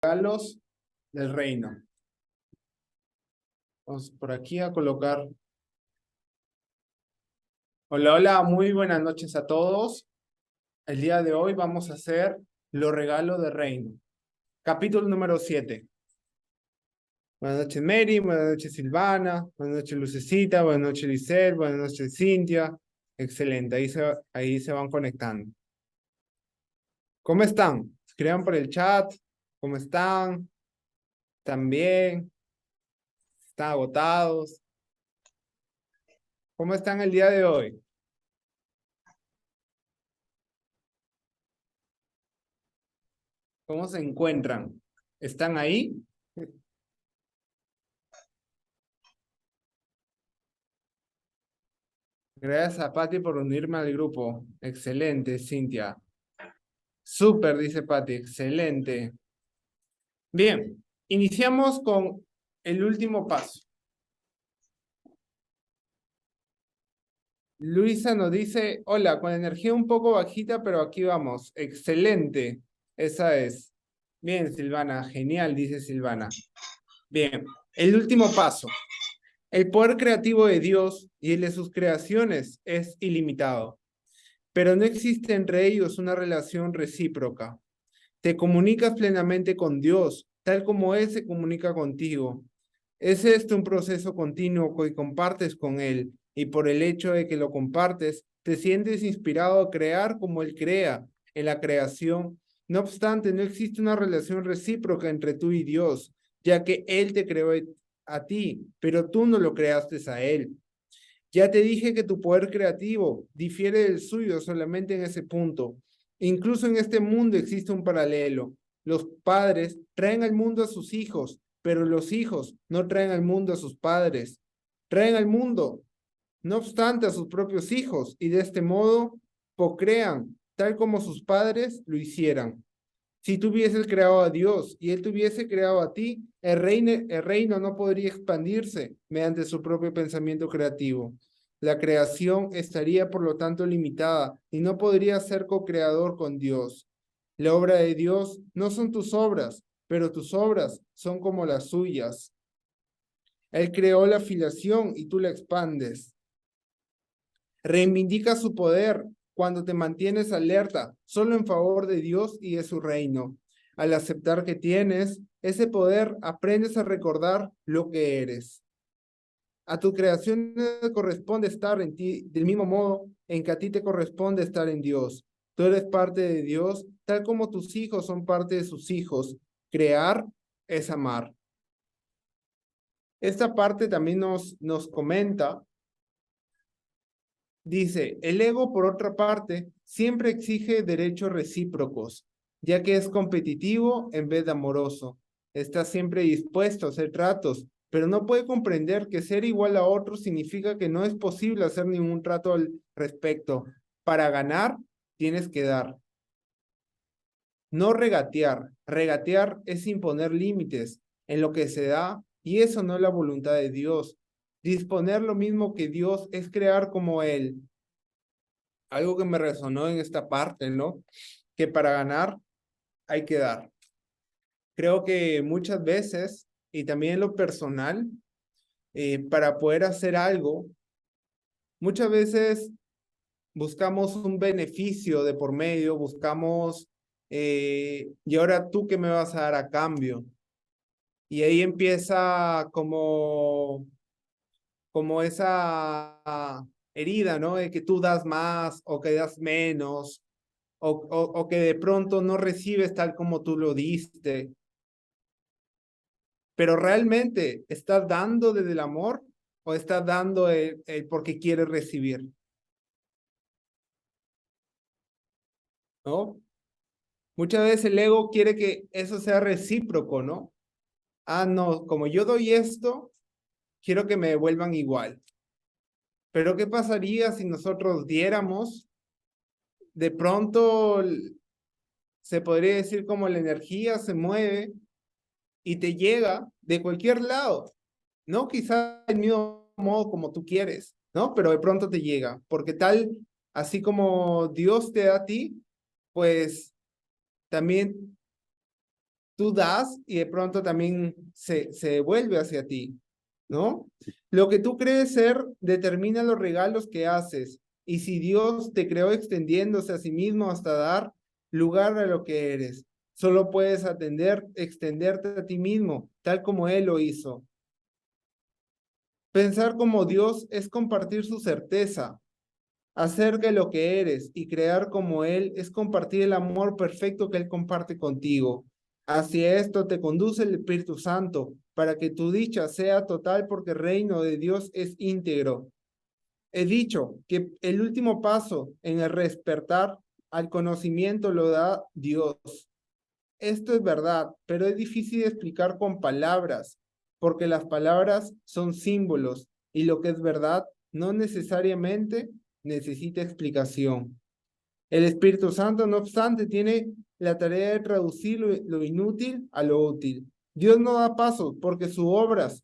Regalos del reino. Vamos por aquí a colocar. Hola, hola, muy buenas noches a todos. El día de hoy vamos a hacer los regalos del reino. Capítulo número 7. Buenas noches, Mary. Buenas noches, Silvana. Buenas noches, Lucecita. Buenas noches, Lisette. Buenas noches, Cintia. Excelente, ahí se van conectando. ¿Cómo están? Escriban por el chat. ¿Cómo están? ¿Están bien? ¿Están agotados? ¿Cómo están el día de hoy? ¿Cómo se encuentran? ¿Están ahí? Gracias a Patti por unirme al grupo. Excelente, Cintia. Súper, dice Patti. Excelente. Bien, iniciamos con el último paso. Luisa nos dice, hola, con energía un poco bajita, pero aquí vamos. Excelente. Esa es. Bien, Silvana. Genial, dice Silvana. Bien, el último paso. El poder creativo de Dios y el de sus creaciones es ilimitado, pero no existe entre ellos una relación recíproca. Te comunicas plenamente con Dios, tal como Él se comunica contigo. Es este un proceso continuo que compartes con Él, y por el hecho de que lo compartes, te sientes inspirado a crear como Él crea en la creación. No obstante, no existe una relación recíproca entre tú y Dios, ya que Él te creó a ti, pero tú no lo creaste a Él. Ya te dije que tu poder creativo difiere del suyo solamente en ese punto. Incluso en este mundo existe un paralelo. Los padres traen al mundo a sus hijos, pero los hijos no traen al mundo a sus padres. Traen al mundo, no obstante, a sus propios hijos, y de este modo procrean, tal como sus padres lo hicieran. Si tú hubieses creado a Dios y Él te hubiese creado a ti, el reino no podría expandirse mediante su propio pensamiento creativo. La creación estaría, por lo tanto, limitada y no podría ser co-creador con Dios. La obra de Dios no son tus obras, pero tus obras son como las suyas. Él creó la filiación y tú la expandes. Reivindica su poder cuando te mantienes alerta solo en favor de Dios y de su reino. Al aceptar que tienes ese poder, aprendes a recordar lo que eres. A tu creación corresponde estar en ti del mismo modo en que a ti te corresponde estar en Dios. Tú eres parte de Dios, tal como tus hijos son parte de sus hijos. Crear es amar. Esta parte también nos comenta. Dice, el ego, por otra parte, siempre exige derechos recíprocos, ya que es competitivo en vez de amoroso. Está siempre dispuesto a hacer tratos, pero no puede comprender que ser igual a otro significa que no es posible hacer ningún trato al respecto. Para ganar, tienes que dar. No regatear. Regatear es imponer límites en lo que se da, y eso no es la voluntad de Dios. Disponer lo mismo que Dios es crear como Él. Algo que me resonó en esta parte, ¿no? Que para ganar hay que dar. Creo que muchas veces, y también en lo personal, para poder hacer algo, muchas veces buscamos un beneficio de por medio, buscamos, y ahora tú qué me vas a dar a cambio. Y ahí empieza como esa herida, ¿no? De que tú das más o que das menos o que de pronto no recibes tal como tú lo diste, pero realmente estás dando desde el amor o estás dando el porque quieres recibir, ¿no? Muchas veces el ego quiere que eso sea recíproco, ¿no? Ah, no, como yo doy esto, quiero que me devuelvan igual. Pero ¿qué pasaría si nosotros diéramos? De pronto se podría decir como la energía se mueve y te llega de cualquier lado, no quizá del mismo modo como tú quieres, ¿no? Pero de pronto te llega, porque tal, así como Dios te da a ti, pues también tú das y de pronto también se devuelve hacia ti, ¿no? Lo que tú crees ser determina los regalos que haces. Y si Dios te creó extendiéndose a sí mismo hasta dar lugar a lo que eres, solo puedes extenderte a ti mismo, tal como Él lo hizo. Pensar como Dios es compartir su certeza acerca de lo que eres y crear como Él es compartir el amor perfecto que Él comparte contigo. Hacia esto te conduce el Espíritu Santo para que tu dicha sea total porque el reino de Dios es íntegro. He dicho que el último paso en el despertar al conocimiento lo da Dios. Esto es verdad, pero es difícil de explicar con palabras, porque las palabras son símbolos y lo que es verdad no necesariamente necesita explicación. El Espíritu Santo, no obstante, tiene la tarea de traducir lo inútil a lo útil. Dios no da pasos porque sus obras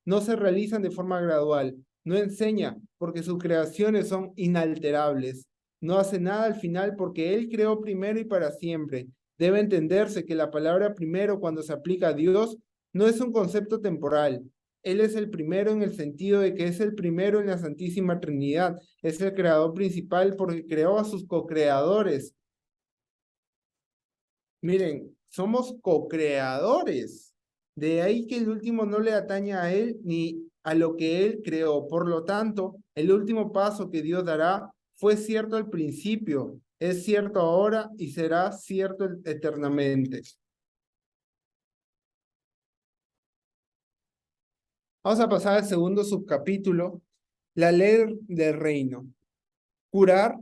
no se realizan de forma gradual, no enseña porque sus creaciones son inalterables, no hace nada al final porque Él creó primero y para siempre. Debe entenderse que la palabra primero cuando se aplica a Dios no es un concepto temporal. Él es el primero en el sentido de que es el primero en la Santísima Trinidad, es el creador principal porque creó a sus co-creadores. Miren, somos co-creadores. De ahí que el último no le atañe a él ni a lo que él creó. Por lo tanto, el último paso que Dios dará fue cierto al principio, es cierto ahora y será cierto eternamente. Vamos a pasar al segundo subcapítulo, la ley del reino. Curar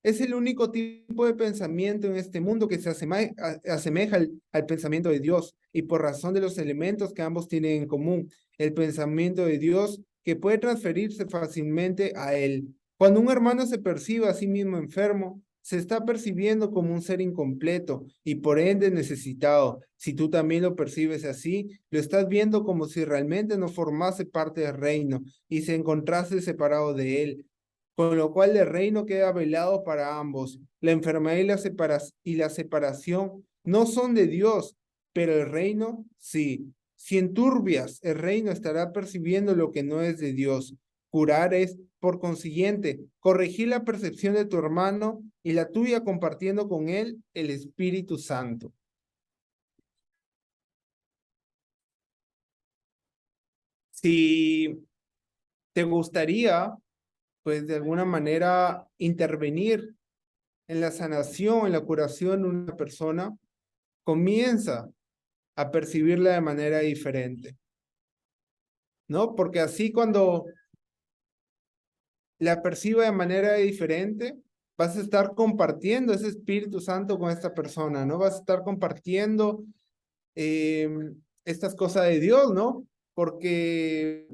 es el único tipo de pensamiento en este mundo que se asemeja al pensamiento de Dios y por razón de los elementos que ambos tienen en común, el pensamiento de Dios que puede transferirse fácilmente a él. Cuando un hermano se percibe a sí mismo enfermo, se está percibiendo como un ser incompleto y por ende necesitado. Si tú también lo percibes así, lo estás viendo como si realmente no formase parte del reino y se encontrase separado de él, con lo cual el reino queda velado para ambos. La enfermedad y la separación no son de Dios, pero el reino sí. Si enturbias, el reino estará percibiendo lo que no es de Dios. Curar es, por consiguiente, corregir la percepción de tu hermano y la tuya compartiendo con él el Espíritu Santo. Si te gustaría, pues de alguna manera intervenir en la sanación, en la curación de una persona, comienza a percibirla de manera diferente, ¿no? Porque así cuando la perciba de manera diferente, vas a estar compartiendo ese Espíritu Santo con esta persona, ¿no? Vas a estar compartiendo eh, estas cosas de Dios, ¿no? Porque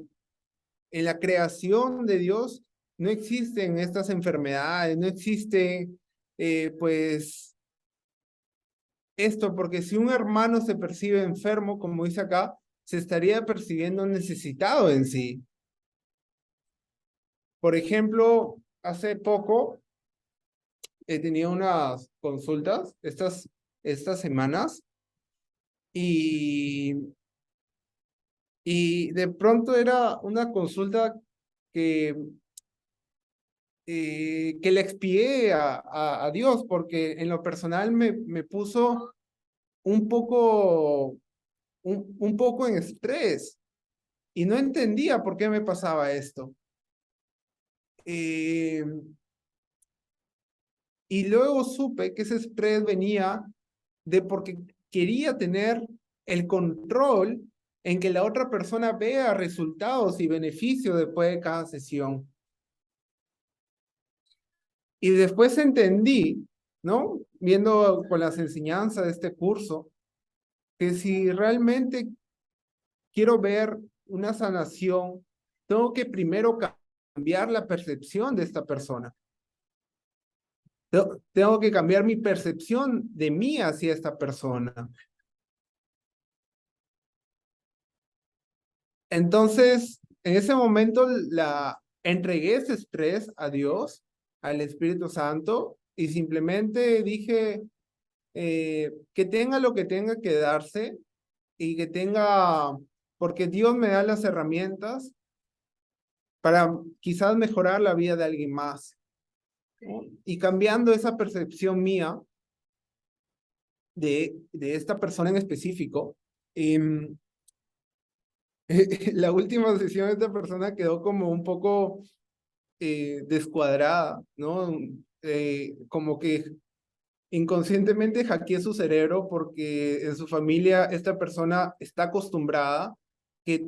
en la creación de Dios no existen estas enfermedades, no existe, pues, esto, porque si un hermano se percibe enfermo, como dice acá, se estaría percibiendo necesitado en sí. Por ejemplo, hace poco he tenido unas consultas, estas semanas, y, y de pronto era una consulta que, que le expié a Dios, porque en lo personal me puso un poco, un poco en estrés. Y no entendía por qué me pasaba esto. Eh, y luego supe que ese estrés venía de porque quería tener el control en que la otra persona vea resultados y beneficios después de cada sesión. Y después entendí, ¿no? Viendo con las enseñanzas de este curso, que si realmente quiero ver una sanación, tengo que primero cambiar la percepción de esta persona. Tengo que cambiar mi percepción de mí hacia esta persona. Entonces, en ese momento entregué ese estrés a Dios, al Espíritu Santo, y simplemente dije, que tenga lo que tenga que darse y que tenga, porque Dios me da las herramientas para quizás mejorar la vida de alguien más, ¿no? Y cambiando esa percepción mía de esta persona en específico, em, la última sesión de esta persona quedó como un poco descuadrada, ¿no? Como que inconscientemente hackeé su cerebro porque en su familia esta persona está acostumbrada que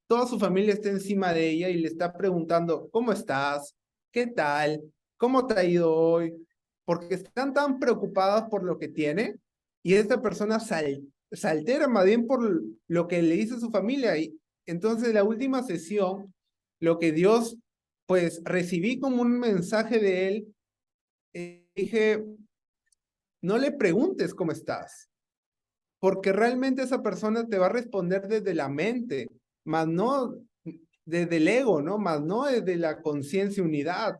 toda su familia esté encima de ella y le está preguntando, ¿cómo estás? ¿Qué tal? ¿Cómo te ha ido hoy? Porque están tan preocupadas por lo que tiene y esta persona se altera más bien por lo que le dice su familia. Y entonces la última sesión, lo que Dios, pues recibí como un mensaje de él, dije, no le preguntes cómo estás, porque realmente esa persona te va a responder desde la mente, más no desde el ego, ¿no? Más no desde la conciencia unidad.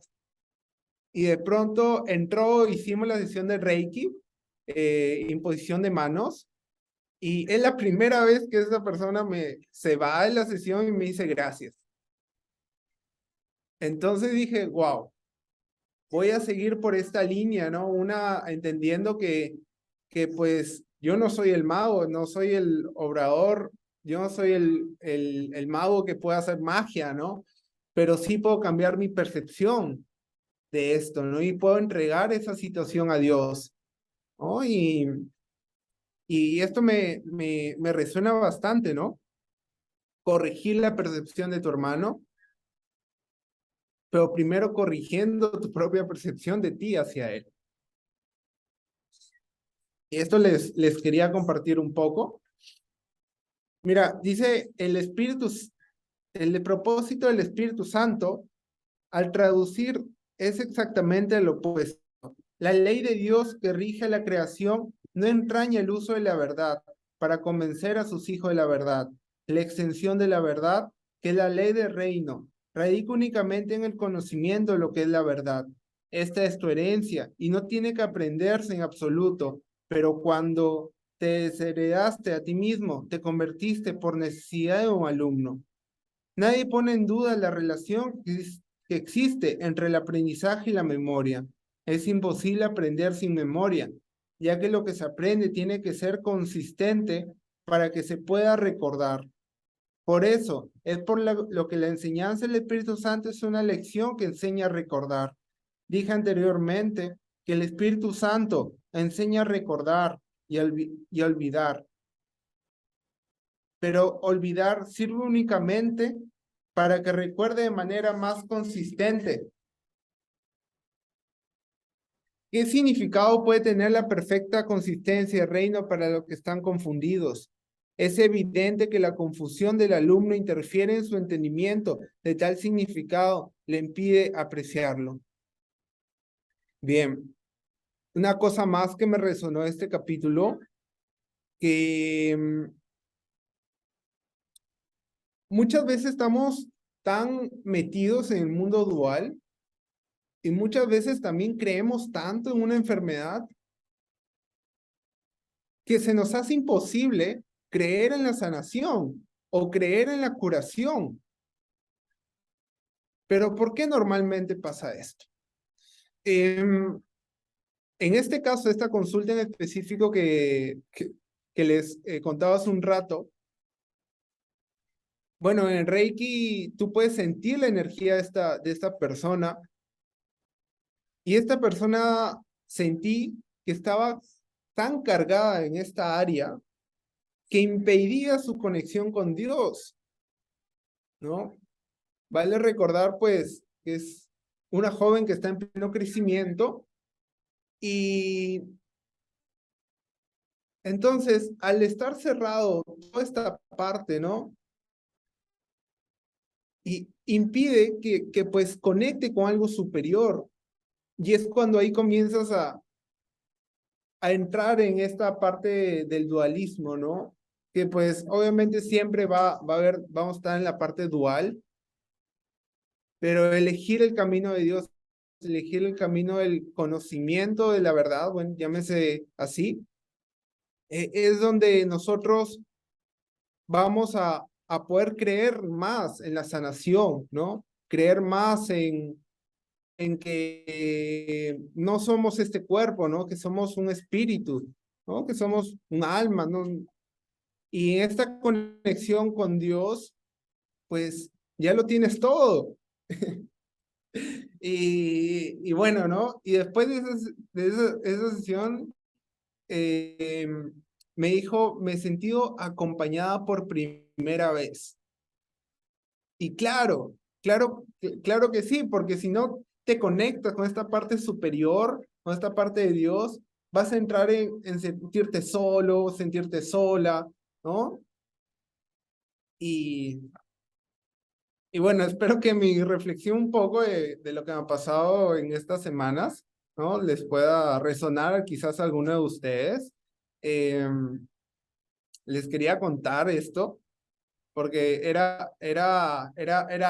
Y de pronto entró, hicimos la sesión de Reiki, imposición de manos, y es la primera vez que esa persona se va de la sesión y me dice gracias. Entonces dije, wow, voy a seguir por esta línea, ¿no? Entendiendo que pues yo no soy el mago, no soy el obrador, yo no soy el mago que pueda hacer magia, ¿no? Pero sí puedo cambiar mi percepción de esto, ¿no? Y puedo entregar esa situación a Dios, ¿no? Y esto me resuena bastante, ¿no? Corregir la percepción de tu hermano, pero primero corrigiendo tu propia percepción de ti hacia él. Y esto les quería compartir un poco. Mira, dice el propósito del Espíritu Santo, al traducir, es exactamente lo opuesto. La ley de Dios que rige la creación no entraña el uso de la verdad para convencer a sus hijos de la verdad. La extensión de la verdad, que es la ley del reino, radica únicamente en el conocimiento de lo que es la verdad. Esta es tu herencia y no tiene que aprenderse en absoluto, pero cuando te desheredaste a ti mismo, te convertiste por necesidad de un alumno. Nadie pone en duda la relación que existe entre el aprendizaje y la memoria. Es imposible aprender sin memoria, ya que lo que se aprende tiene que ser consistente para que se pueda recordar. Por eso, es por lo que la enseñanza del Espíritu Santo es una lección que enseña a recordar. Dije anteriormente que el Espíritu Santo enseña a recordar y a olvidar, pero olvidar sirve únicamente para que recuerde de manera más consistente. ¿Qué significado puede tener la perfecta consistencia de reino para los que están confundidos? Es evidente que la confusión del alumno interfiere en su entendimiento, de tal significado le impide apreciarlo. Bien, una cosa más que me resonó de este capítulo, que muchas veces estamos tan metidos en el mundo dual y muchas veces también creemos tanto en una enfermedad que se nos hace imposible creer en la sanación o creer en la curación. Pero ¿por qué normalmente pasa esto? En este caso, esta consulta en específico que les contaba hace un rato, bueno, en Reiki tú puedes sentir la energía de esta persona y esta persona sentí que estaba tan cargada en esta área que impedía su conexión con Dios, ¿no? Vale recordar, pues, que es una joven que está en pleno crecimiento y entonces, al estar cerrado toda esta parte, ¿no? Y impide que pues conecte con algo superior. Y es cuando ahí comienzas a entrar en esta parte del dualismo, ¿no? Que pues obviamente siempre va a haber, vamos a estar en la parte dual, pero elegir el camino de Dios, elegir el camino del conocimiento de la verdad, bueno, llámese así, es donde nosotros vamos a poder creer más en la sanación, ¿no? Creer más en que no somos este cuerpo, ¿no? Que somos un espíritu, ¿no? Que somos un alma, ¿no? Y en esta conexión con Dios, pues ya lo tienes todo. Y bueno, ¿no? Y después esa sesión, eh, me dijo, me he sentido acompañada por primera vez. Y claro que sí, porque si no te conectas con esta parte superior, con esta parte de Dios, vas a entrar en sentirte solo, sentirte sola, ¿no? Y, y bueno, espero que mi reflexión un poco de lo que me ha pasado en estas semanas, ¿no? Les pueda resonar quizás a alguno de ustedes. Les quería contar esto porque era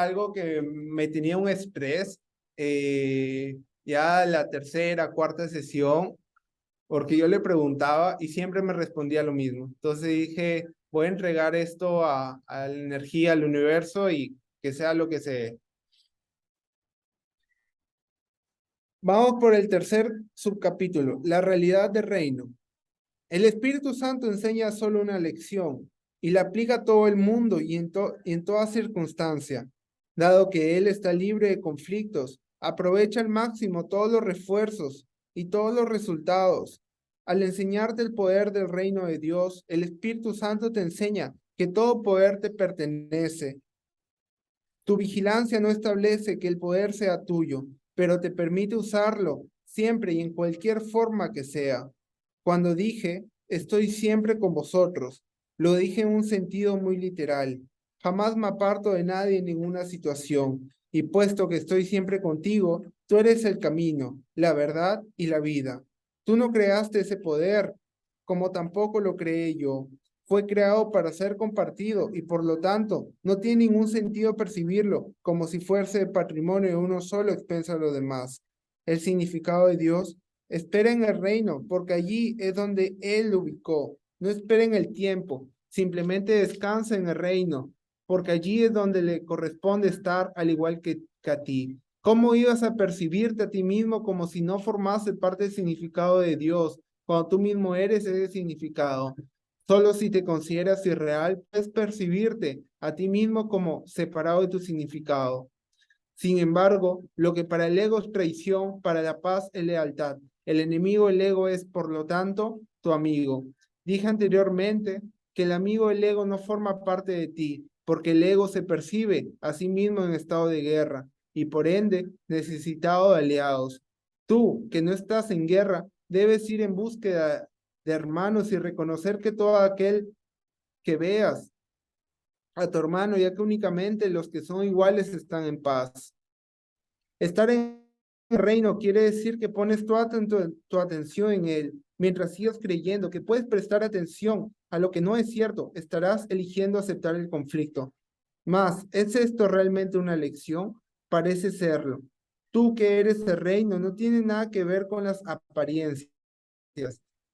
algo que me tenía un estrés, ya la tercera, cuarta sesión, porque yo le preguntaba y siempre me respondía lo mismo. Entonces dije, voy a entregar esto a la energía, al universo y que sea lo que sea. Vamos por el tercer subcapítulo, la realidad del reino. El Espíritu Santo enseña solo una lección y la aplica a todo el mundo y en toda circunstancia. Dado que Él está libre de conflictos, aprovecha al máximo todos los refuerzos y todos los resultados. Al enseñarte el poder del reino de Dios, el Espíritu Santo te enseña que todo poder te pertenece. Tu vigilancia no establece que el poder sea tuyo, pero te permite usarlo siempre y en cualquier forma que sea. Cuando dije, estoy siempre con vosotros, lo dije en un sentido muy literal. Jamás me aparto de nadie en ninguna situación, y puesto que estoy siempre contigo, tú eres el camino, la verdad y la vida. Tú no creaste ese poder, como tampoco lo creé yo. Fue creado para ser compartido y por lo tanto no tiene ningún sentido percibirlo como si fuese patrimonio de uno solo expenso a los demás. El significado de Dios: espera en el reino, porque allí es donde Él lo ubicó. No espera en el tiempo, simplemente descansa en el reino, porque allí es donde le corresponde estar al igual que a ti. ¿Cómo ibas a percibirte a ti mismo como si no formase parte del significado de Dios, cuando tú mismo eres ese significado? Solo si te consideras irreal, puedes percibirte a ti mismo como separado de tu significado. Sin embargo, lo que para el ego es traición, para la paz es lealtad. El enemigo del ego es, por lo tanto, tu amigo. Dije anteriormente que el amigo del ego no forma parte de ti, porque el ego se percibe a sí mismo en estado de guerra y por ende necesitado de aliados. Tú, que no estás en guerra, debes ir en búsqueda de hermanos y reconocer que todo aquel que veas a tu hermano, ya que únicamente los que son iguales están en paz. Estar en el reino quiere decir que pones tu atención en él. Mientras sigas creyendo que puedes prestar atención a lo que no es cierto, estarás eligiendo aceptar el conflicto. Más, ¿es esto realmente una lección? Parece serlo. Tú que eres el reino no tiene nada que ver con las apariencias.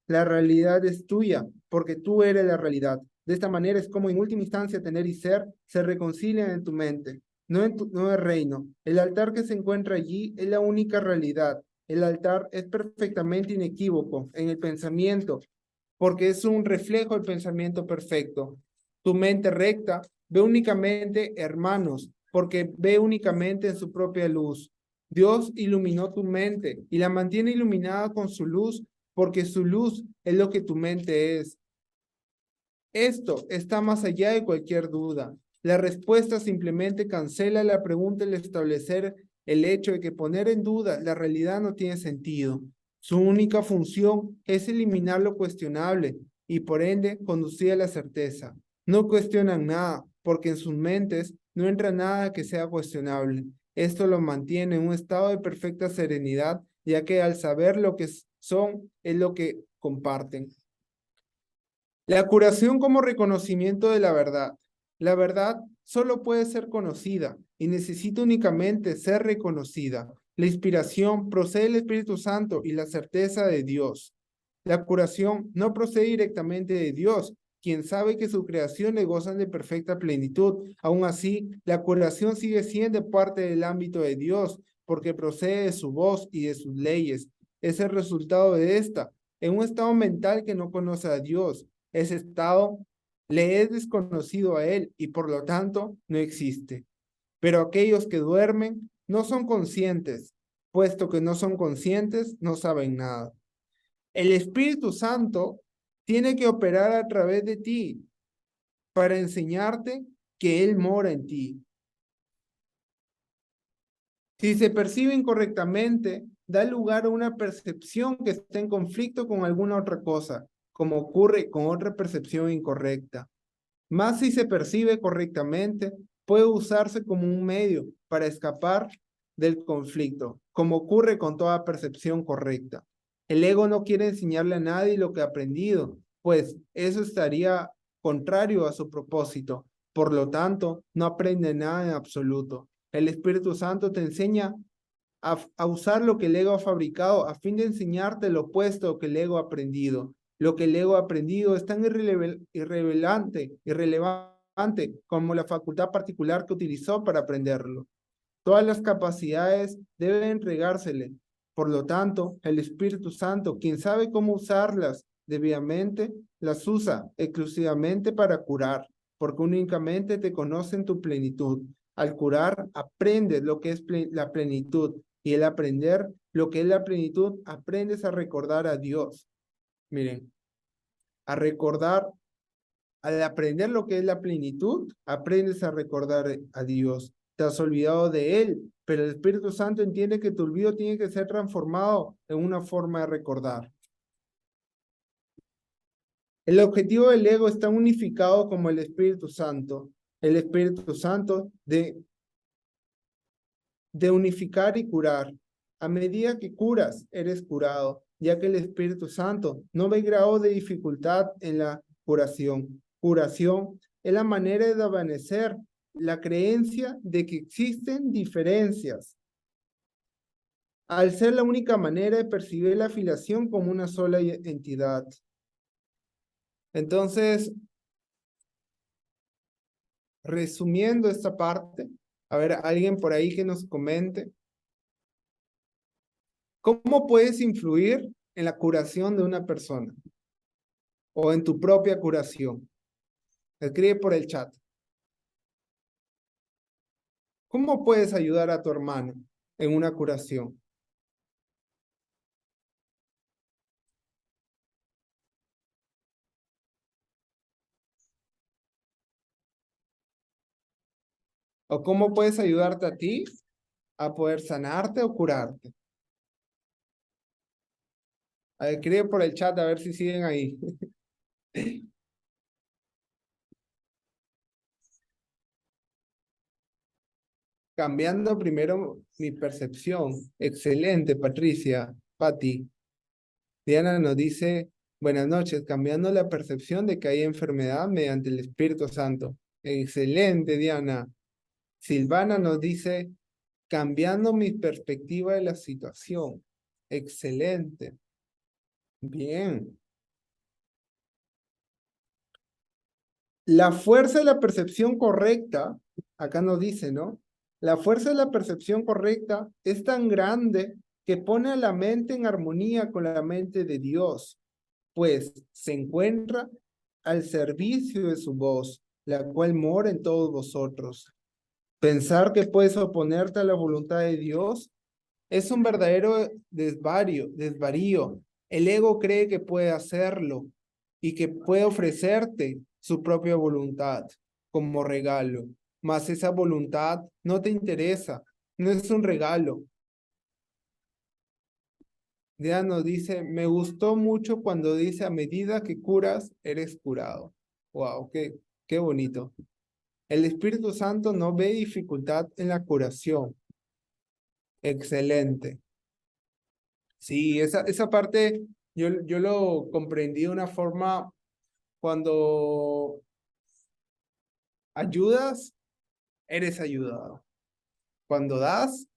La realidad es tuya, porque tú eres la realidad. De esta manera es como en última instancia tener y ser se reconcilian en tu mente, no el reino. El altar que se encuentra allí es la única realidad. El altar es perfectamente inequívoco en el pensamiento, porque es un reflejo del pensamiento perfecto. Tu mente recta ve únicamente hermanos, porque ve únicamente en su propia luz. Dios iluminó tu mente y la mantiene iluminada con su luz, porque su luz es lo que tu mente es. Esto está más allá de cualquier duda. La respuesta simplemente cancela la pregunta al establecer el hecho de que poner en duda la realidad no tiene sentido. Su única función es eliminar lo cuestionable y por ende conducir a la certeza. No cuestionan nada porque en sus mentes no entra nada que sea cuestionable. Esto lo mantiene en un estado de perfecta serenidad, ya que al saber lo que son es lo que comparten. La curación como reconocimiento de la verdad. La verdad solo puede ser conocida y necesita únicamente ser reconocida. La inspiración procede del Espíritu Santo y la certeza de Dios. La curación no procede directamente de Dios, quien sabe que sus creaciones gozan de perfecta plenitud. Aún así, la curación sigue siendo parte del ámbito de Dios, porque procede de su voz y de sus leyes. Es el resultado de esta. En un estado mental que no conoce a Dios, ese estado le es desconocido a él y por lo tanto no existe. Pero aquellos que duermen no son conscientes, puesto que no son conscientes, no saben nada. El Espíritu Santo tiene que operar a través de ti para enseñarte que Él mora en ti. Si se percibe incorrectamente, da lugar a una percepción que está en conflicto con alguna otra cosa, como ocurre con otra percepción incorrecta. Más si se percibe correctamente, puede usarse como un medio para escapar del conflicto, como ocurre con toda percepción correcta. El ego no quiere enseñarle a nadie lo que ha aprendido, pues eso estaría contrario a su propósito. Por lo tanto, no aprende nada en absoluto. El Espíritu Santo te enseña a usar lo que el ego ha fabricado a fin de enseñarte lo opuesto que el ego ha aprendido. Lo que el ego ha aprendido es tan irrelevante como la facultad particular que utilizó para aprenderlo. Todas las capacidades deben entregársele. Por lo tanto, el Espíritu Santo, quien sabe cómo usarlas debidamente, las usa exclusivamente para curar, porque únicamente te conoce en tu plenitud. Al curar, aprendes lo que es la plenitud y el aprender lo que es la plenitud, aprendes a recordar a Dios. Miren, a recordar, al aprender lo que es la plenitud, aprendes a recordar a Dios. Te has olvidado de Él, pero el Espíritu Santo entiende que tu olvido tiene que ser transformado en una forma de recordar. El objetivo del ego está unificado como el Espíritu Santo. El Espíritu Santo de unificar y curar. A medida que curas, eres curado, ya que el Espíritu Santo no ve grado de dificultad en la curación. Curación es la manera de desvanecer la creencia de que existen diferencias, al ser la única manera de percibir la afiliación como una sola entidad. Entonces, resumiendo esta parte, a ver, alguien por ahí que nos comente. ¿Cómo puedes influir en la curación de una persona o en tu propia curación? Escribe por el chat. ¿Cómo puedes ayudar a tu hermano en una curación? ¿O cómo puedes ayudarte a ti a poder sanarte o curarte? A ver, escribe por el chat a ver si siguen ahí. Cambiando primero mi percepción. Excelente, Patricia. Patti. Diana nos dice, buenas noches, cambiando la percepción de que hay enfermedad mediante el Espíritu Santo. Excelente, Diana. Silvana nos dice, cambiando mi perspectiva de la situación. Excelente. Bien. La fuerza de la percepción correcta, acá nos dice, ¿no? La fuerza de la percepción correcta es tan grande que pone a la mente en armonía con la mente de Dios, pues se encuentra al servicio de su voz, la cual mora en todos vosotros. Pensar que puedes oponerte a la voluntad de Dios es un verdadero desvarío. El ego cree que puede hacerlo y que puede ofrecerte su propia voluntad como regalo, mas esa voluntad no te interesa, no es un regalo. Diana nos dice, me gustó mucho cuando dice, a medida que curas, eres curado. Wow, qué bonito. El Espíritu Santo no ve dificultad en la curación. Excelente. Sí, esa parte yo lo comprendí de una forma cuando ayudas, eres ayudado. Cuando das,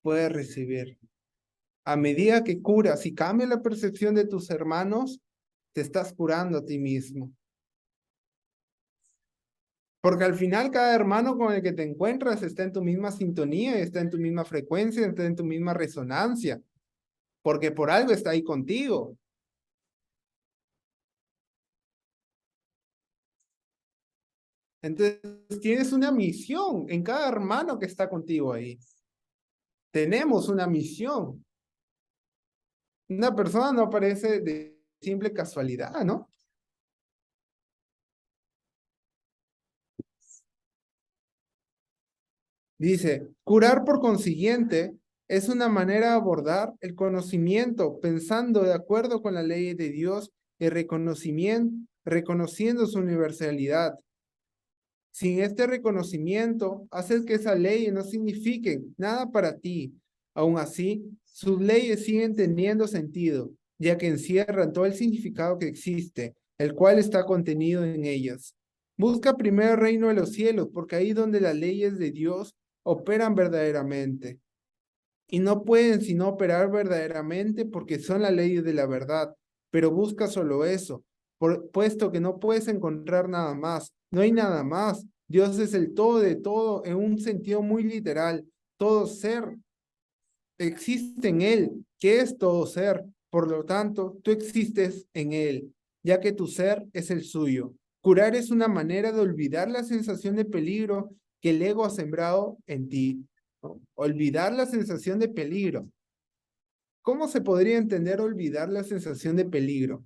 puedes recibir. A medida que curas y cambias la percepción de tus hermanos, te estás curando a ti mismo. Porque al final cada hermano con el que te encuentras está en tu misma sintonía, está en tu misma frecuencia, está en tu misma resonancia, porque por algo está ahí contigo. Entonces tienes una misión en cada hermano que está contigo ahí. Tenemos una misión. Una persona no aparece de simple casualidad, ¿no? Dice, curar por consiguiente es una manera de abordar el conocimiento pensando de acuerdo con la ley de Dios y reconociendo su universalidad. Sin este reconocimiento, haces que esas leyes no signifiquen nada para ti. Aún así, sus leyes siguen teniendo sentido, ya que encierran todo el significado que existe, el cual está contenido en ellas. Busca primero el reino de los cielos, porque ahí donde las leyes de Dios operan verdaderamente. Y no pueden sino operar verdaderamente porque son las leyes de la verdad. Pero busca solo eso, puesto que no puedes encontrar nada más. No hay nada más. Dios es el todo de todo en un sentido muy literal. Todo ser existe en Él, que es todo ser. Por lo tanto, tú existes en Él, ya que tu ser es el suyo. Curar es una manera de olvidar la sensación de peligro que el ego ha sembrado en ti, ¿no? Olvidar la sensación de peligro. ¿Cómo se podría entender olvidar la sensación de peligro?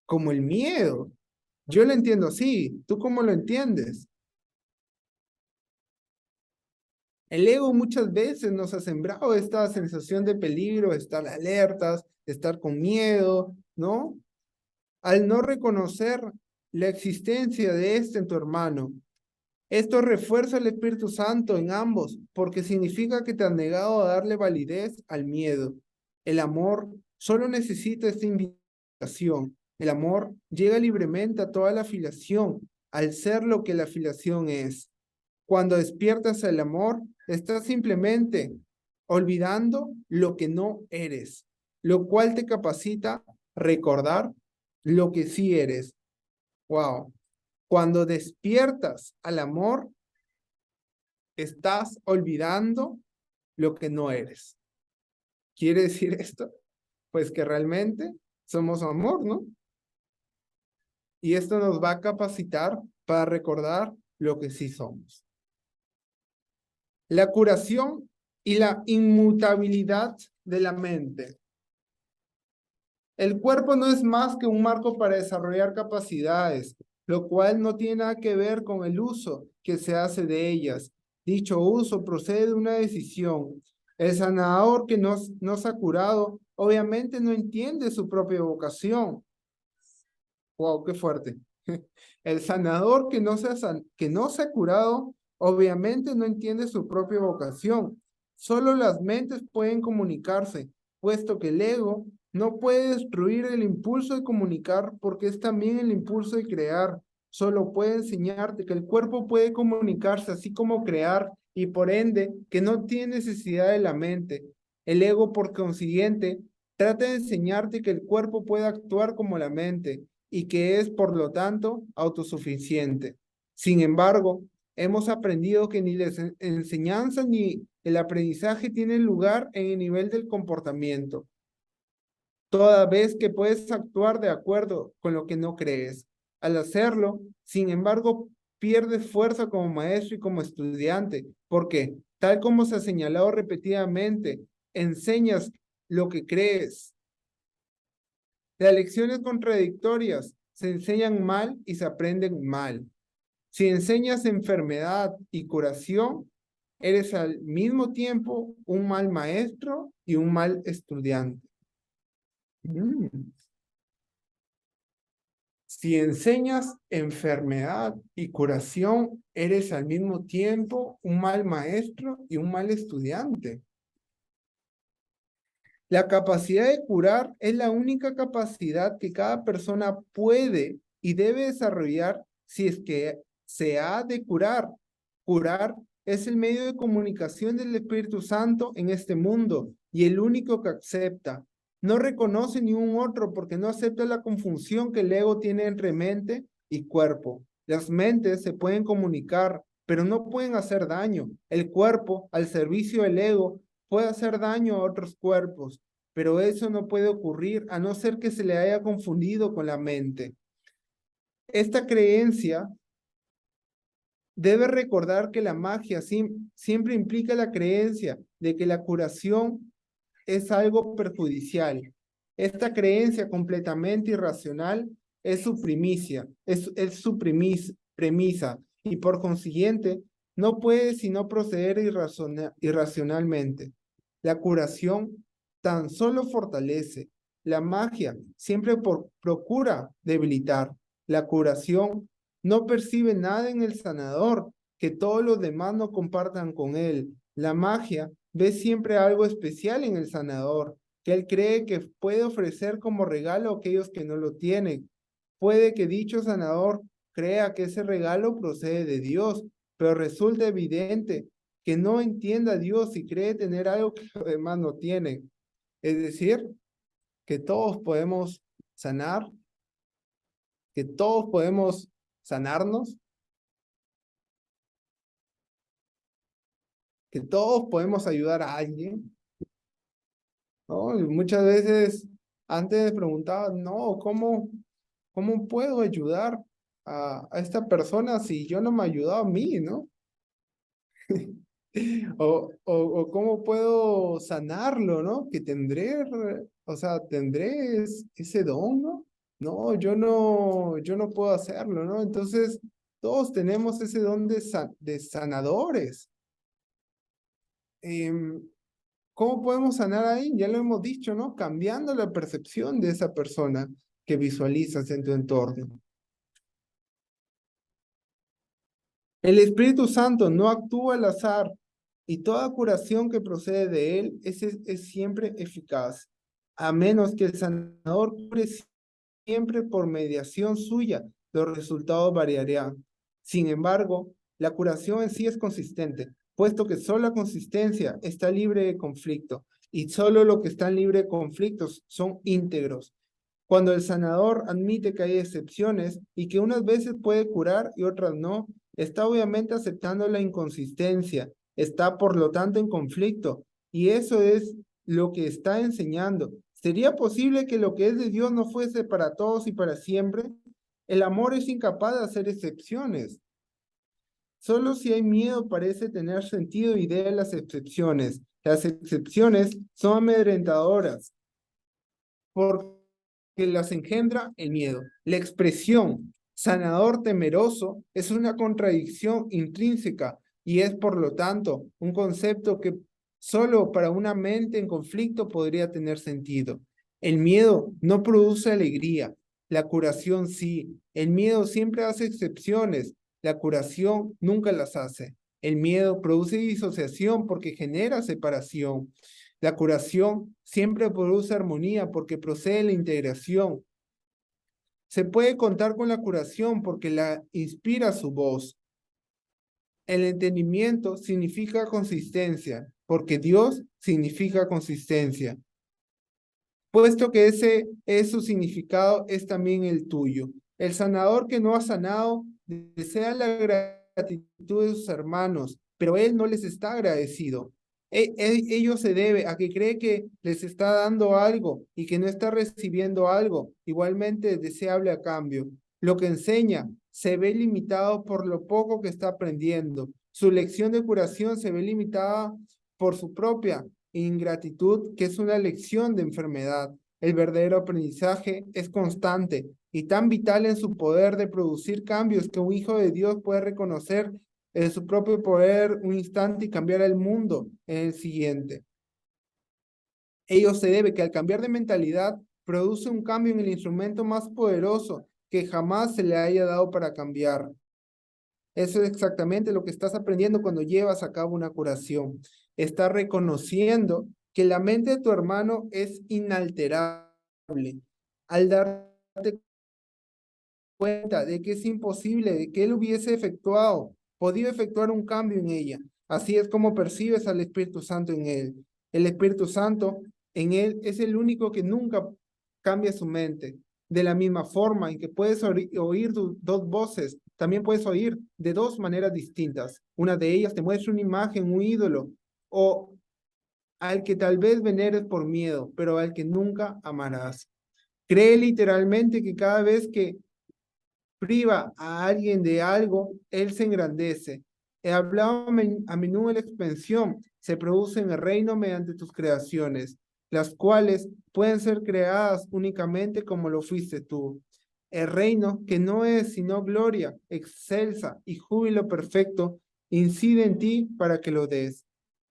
Como el miedo. Yo lo entiendo así. ¿Tú cómo lo entiendes? El ego muchas veces nos ha sembrado esta sensación de peligro, estar alertas, estar con miedo, ¿no? Al no reconocer la existencia de este en tu hermano. Esto refuerza el Espíritu Santo en ambos, porque significa que te has negado a darle validez al miedo. El amor solo necesita esta invitación. El amor llega libremente a toda la afiliación, al ser lo que la afiliación es. Cuando despiertas el amor, estás simplemente olvidando lo que no eres, lo cual te capacita a recordar lo que sí eres. Wow. Cuando despiertas al amor, estás olvidando lo que no eres. ¿Quiere decir esto? Pues que realmente somos amor, ¿no? Y esto nos va a capacitar para recordar lo que sí somos. La curación y la inmutabilidad de la mente. El cuerpo no es más que un marco para desarrollar capacidades, lo cual no tiene nada que ver con el uso que se hace de ellas. Dicho uso procede de una decisión. El sanador que no se ha curado, obviamente no entiende su propia vocación. Wow, qué fuerte. El sanador que no se ha curado, obviamente no entiende su propia vocación. Solo las mentes pueden comunicarse, puesto que el ego no puede destruir el impulso de comunicar porque es también el impulso de crear. Solo puede enseñarte que el cuerpo puede comunicarse así como crear y por ende que no tiene necesidad de la mente. El ego, por consiguiente, trata de enseñarte que el cuerpo puede actuar como la mente y que es, por lo tanto, autosuficiente. Sin embargo, hemos aprendido que ni la enseñanza ni el aprendizaje tienen lugar en el nivel del comportamiento, toda vez que puedes actuar de acuerdo con lo que no crees. Al hacerlo, sin embargo, pierdes fuerza como maestro y como estudiante, porque, tal como se ha señalado repetidamente, enseñas lo que crees. Las lecciones contradictorias se enseñan mal y se aprenden mal. Si enseñas enfermedad y curación, eres al mismo tiempo un mal maestro y un mal estudiante. Mm. Si enseñas enfermedad y curación, eres al mismo tiempo un mal maestro y un mal estudiante. La capacidad de curar es la única capacidad que cada persona puede y debe desarrollar si es que se ha de curar. Curar es el medio de comunicación del Espíritu Santo en este mundo, y el único que acepta. No reconoce ni un otro porque no acepta la confusión que el ego tiene entre mente y cuerpo. Las mentes se pueden comunicar, pero no pueden hacer daño. El cuerpo, al servicio del ego, puede hacer daño a otros cuerpos, pero eso no puede ocurrir a no ser que se le haya confundido con la mente. Esta creencia debe recordar que la magia siempre implica la creencia de que la curación es algo perjudicial. Esta creencia completamente irracional es su primicia, es su premisa, y por consiguiente no puede sino proceder irracionalmente. La curación tan solo fortalece. La magia siempre procura debilitar. La curación no percibe nada en el sanador que todos los demás no compartan con él. La magia ve siempre algo especial en el sanador, que él cree que puede ofrecer como regalo a aquellos que no lo tienen. Puede que dicho sanador crea que ese regalo procede de Dios, pero resulta evidente que no entienda a Dios y cree tener algo que los demás no tienen. Es decir, que todos podemos sanar, que todos podemos sanarnos, que todos podemos ayudar a alguien, ¿no? Y muchas veces antes preguntaba, no, ¿cómo puedo ayudar a esta persona si yo no me he ayudado a mí, ¿no? O cómo puedo sanarlo, ¿no? Que tendré, o sea, tendré ese don, ¿no? No, yo no puedo hacerlo, ¿no? Entonces, todos tenemos ese don de sanadores. Em, ¿Cómo podemos sanar ahí? Ya lo hemos dicho, ¿no? Cambiando la percepción de esa persona que visualizas en tu entorno. El Espíritu Santo no actúa al azar y toda curación que procede de él es siempre eficaz, a menos que el sanador cure siempre por mediación suya, los resultados variarían. Sin embargo, la curación en sí es consistente, puesto que solo la consistencia está libre de conflicto y solo lo que están libre de conflictos son íntegros. Cuando el sanador admite que hay excepciones y que unas veces puede curar y otras no, está obviamente aceptando la inconsistencia, está por lo tanto en conflicto y eso es lo que está enseñando. ¿Sería posible que lo que es de Dios no fuese para todos y para siempre? El amor es incapaz de hacer excepciones. Solo si hay miedo parece tener sentido y de las excepciones. Las excepciones son amedrentadoras porque las engendra el miedo. La expresión sanador temeroso es una contradicción intrínseca y es por lo tanto un concepto que solo para una mente en conflicto podría tener sentido. El miedo no produce alegría, la curación sí. El miedo siempre hace excepciones, la curación nunca las hace. El miedo produce disociación porque genera separación. La curación siempre produce armonía porque procede de la integración. Se puede contar con la curación porque la inspira su voz. El entendimiento significa consistencia, porque Dios significa consistencia. Puesto que ese es su significado, es también el tuyo. El sanador que no ha sanado desea la gratitud de sus hermanos, pero él no les está agradecido. Ello se debe a que cree que les está dando algo y que no está recibiendo algo, igualmente deseable a cambio. Lo que enseña se ve limitado por lo poco que está aprendiendo. Su lección de curación se ve limitada por su propia ingratitud, que es una lección de enfermedad. El verdadero aprendizaje es constante y tan vital en su poder de producir cambios que un hijo de Dios puede reconocer en su propio poder un instante y cambiar el mundo en el siguiente. Ello se debe que al cambiar de mentalidad produce un cambio en el instrumento más poderoso que jamás se le haya dado para cambiar. Eso es exactamente lo que estás aprendiendo cuando llevas a cabo una curación. Estás reconociendo que la mente de tu hermano es inalterable. Al darte cuenta de que es imposible, de que él hubiese podido efectuar un cambio en ella. Así es como percibes al Espíritu Santo en él. El Espíritu Santo en él es el único que nunca cambia su mente. De la misma forma en que puedes oír dos voces, también puedes oír de dos maneras distintas. Una de ellas te muestra una imagen, un ídolo, o al que tal vez veneres por miedo, pero al que nunca amarás. Cree literalmente que cada vez que priva a alguien de algo, él se engrandece. He hablado a menudo de la expansión, se produce en el reino mediante tus creaciones, las cuales pueden ser creadas únicamente como lo fuiste tú. El reino, que no es sino gloria, excelsa y júbilo perfecto, incide en ti para que lo des.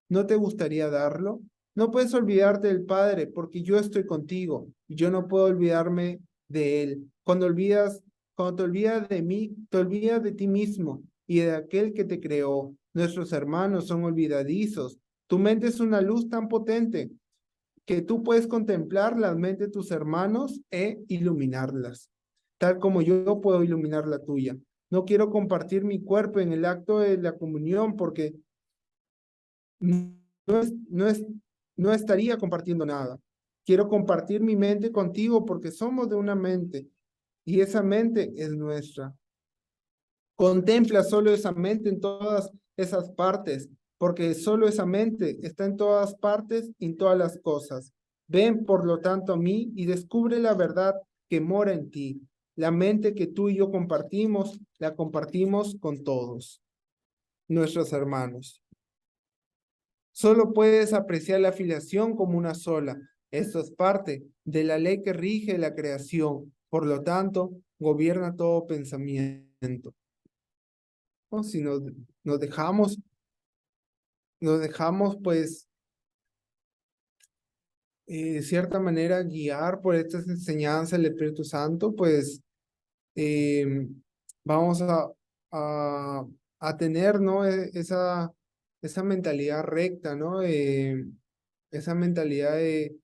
¿No te gustaría darlo? No puedes olvidarte del Padre, porque yo estoy contigo y yo no puedo olvidarme de Él. Cuando te olvidas de mí, te olvidas de ti mismo y de aquel que te creó. Nuestros hermanos son olvidadizos. Tu mente es una luz tan potente que tú puedes contemplar la mente de tus hermanos e iluminarlas, tal como yo puedo iluminar la tuya. No quiero compartir mi cuerpo en el acto de la comunión porque no, no, no estaría compartiendo nada. Quiero compartir mi mente contigo porque somos de una mente y esa mente es nuestra. Contempla solo esa mente en todas esas partes, porque solo esa mente está en todas partes y en todas las cosas. Ven, por lo tanto, a mí y descubre la verdad que mora en ti. La mente que tú y yo compartimos, la compartimos con todos nuestros hermanos. Solo puedes apreciar la afiliación como una sola. Esto es parte de la ley que rige la creación. Por lo tanto, gobierna todo pensamiento. O si nos dejamos, pues, de cierta manera guiar por estas enseñanzas del Espíritu Santo, pues, eh, vamos a, a tener, ¿no? Esa mentalidad recta, ¿no? Esa mentalidad de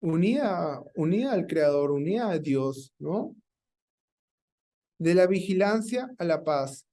unida al Creador, unida a Dios, ¿no? De la vigilancia a la paz.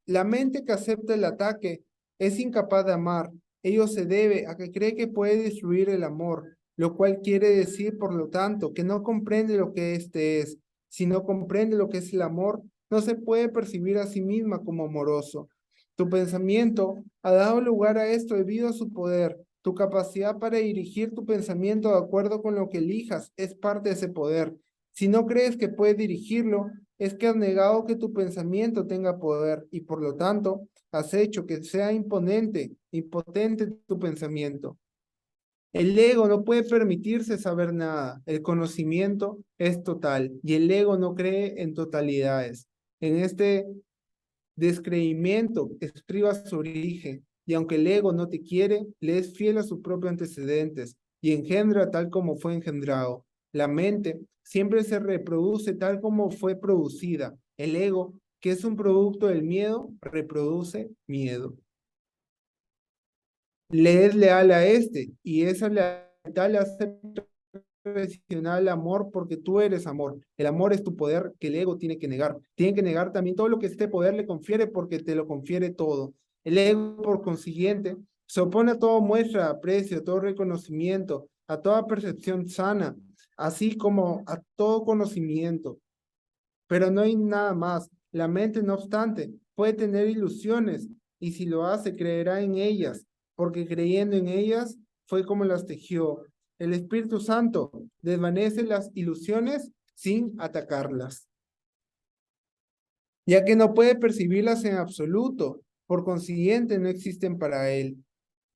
La mente que acepta el ataque es incapaz de amar. Ello se debe a que cree que puede destruir el amor, lo cual quiere decir, por lo tanto, que no comprende lo que éste es. Si no comprende lo que es el amor, no se puede percibir a sí misma como amoroso. Tu pensamiento ha dado lugar a esto debido a su poder. Tu capacidad para dirigir tu pensamiento de acuerdo con lo que elijas es parte de ese poder. Si no crees que puedes dirigirlo, es que has negado que tu pensamiento tenga poder y por lo tanto has hecho que sea impotente tu pensamiento. El ego no puede permitirse saber nada. El conocimiento es total y el ego no cree en totalidades. En este descreimiento estriba su origen y aunque el ego no te quiere, le es fiel a sus propios antecedentes y engendra tal como fue engendrado. La mente siempre se reproduce tal como fue producida. El ego, que es un producto del miedo, reproduce miedo. Le es leal a este y esa lealtad le hace tradicional al amor porque tú eres amor. El amor es tu poder que el ego tiene que negar. Tiene que negar también todo lo que este poder le confiere porque te lo confiere todo. El ego, por consiguiente, se opone a toda muestra de aprecio, a todo reconocimiento, a toda percepción sana, así como a todo conocimiento. Pero no hay nada más. La mente, no obstante, puede tener ilusiones y si lo hace, creerá en ellas, porque creyendo en ellas fue como las tejió. El Espíritu Santo desvanece las ilusiones sin atacarlas, ya que no puede percibirlas en absoluto, por consiguiente no existen para él.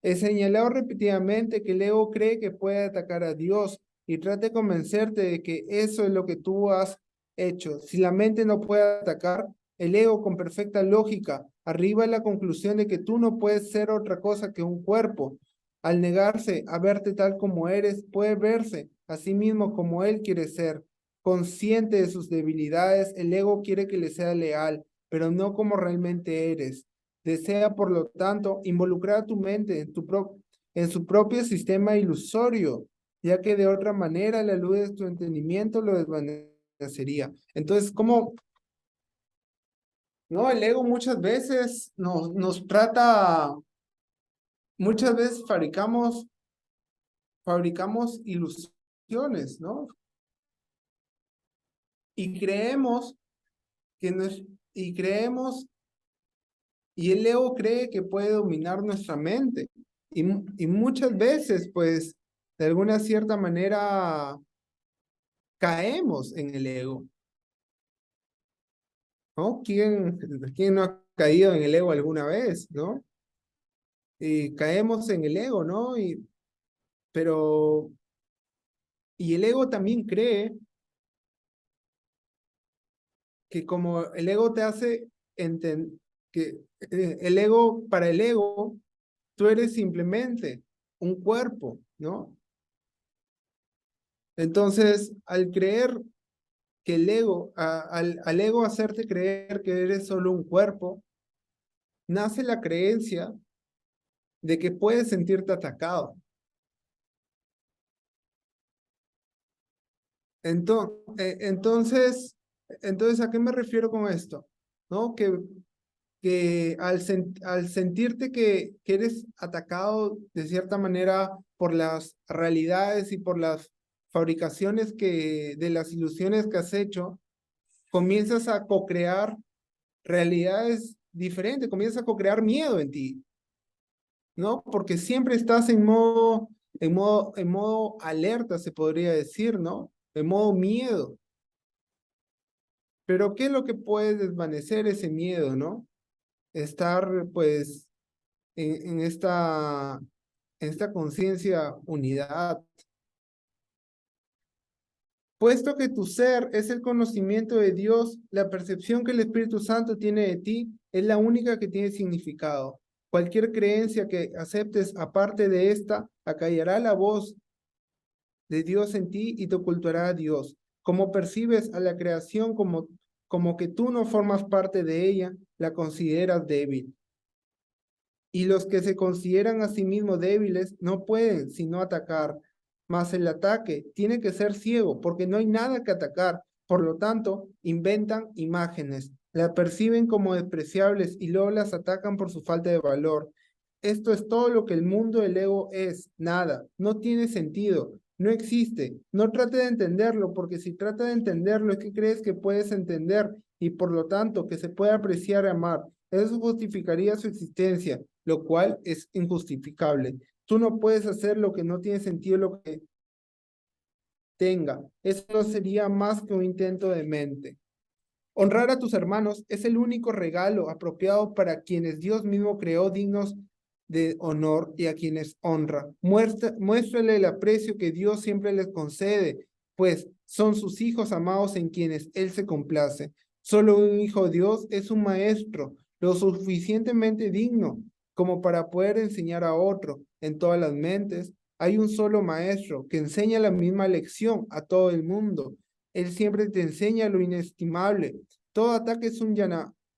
He señalado repetidamente que el ego cree que puede atacar a Dios y trata de convencerte de que eso es lo que tú has hecho. Si la mente no puede atacar, el ego con perfecta lógica arriba a la conclusión de que tú no puedes ser otra cosa que un cuerpo. Al negarse a verte tal como eres, puede verse a sí mismo como él quiere ser. Consciente de sus debilidades, el ego quiere que le sea leal, pero no como realmente eres. Desea, por lo tanto, involucrar a tu mente en su propio sistema ilusorio, ya que de otra manera la luz de tu entendimiento lo desvanecería. Entonces, ¿cómo? No, el ego muchas veces nos trata muchas veces fabricamos ilusiones, ¿no? Y creemos que nos, y creemos, y el ego cree que puede dominar nuestra mente. Y muchas veces, pues, de alguna cierta manera, caemos en el ego, ¿no? ¿Quién no ha caído en el ego alguna vez, ¿no? Y caemos en el ego, ¿no? Pero, y el ego también cree que como el ego te hace entender que para el ego, tú eres simplemente un cuerpo, ¿no? Entonces, al creer que el ego, al ego hacerte creer que eres solo un cuerpo, nace la creencia de que puedes sentirte atacado. Entonces, entonces, ¿a qué me refiero con esto? ¿No? Que al sentirte que eres atacado de cierta manera por las realidades y por las fabricaciones de las ilusiones que has hecho, comienzas a co-crear realidades diferentes, comienzas a co-crear miedo en ti, ¿no? Porque siempre estás en modo alerta, se podría decir, ¿no? En modo miedo. Pero ¿qué es lo que puede desvanecer ese miedo, ¿no? Estar, pues, en esta conciencia unidad. Puesto que tu ser es el conocimiento de Dios, la percepción que el Espíritu Santo tiene de ti es la única que tiene significado. Cualquier creencia que aceptes aparte de esta acallará la voz de Dios en ti y te ocultará a Dios. Como percibes a la creación como que tú no formas parte de ella, la consideras débil. Y los que se consideran a sí mismos débiles no pueden sino atacar. Mas el ataque tiene que ser ciego porque no hay nada que atacar. Por lo tanto, inventan imágenes, las perciben como despreciables y luego las atacan por su falta de valor. Esto es todo lo que el mundo del ego es, nada, no tiene sentido, no existe. No trate de entenderlo porque si trata de entenderlo es que crees que puedes entender y por lo tanto que se puede apreciar y amar. Eso justificaría su existencia, lo cual es injustificable. Tú no puedes hacer lo que no tiene sentido lo que tenga. Eso no sería más que un intento de mente. Honrar a tus hermanos es el único regalo apropiado para quienes Dios mismo creó dignos de honor y a quienes honra. Muéstrale el aprecio que Dios siempre les concede, pues son sus hijos amados en quienes Él se complace. Solo un hijo de Dios es un maestro, lo suficientemente digno como para poder enseñar a otro. En todas las mentes hay un solo maestro que enseña la misma lección a todo el mundo. Él siempre te enseña lo inestimable. Todo ataque es un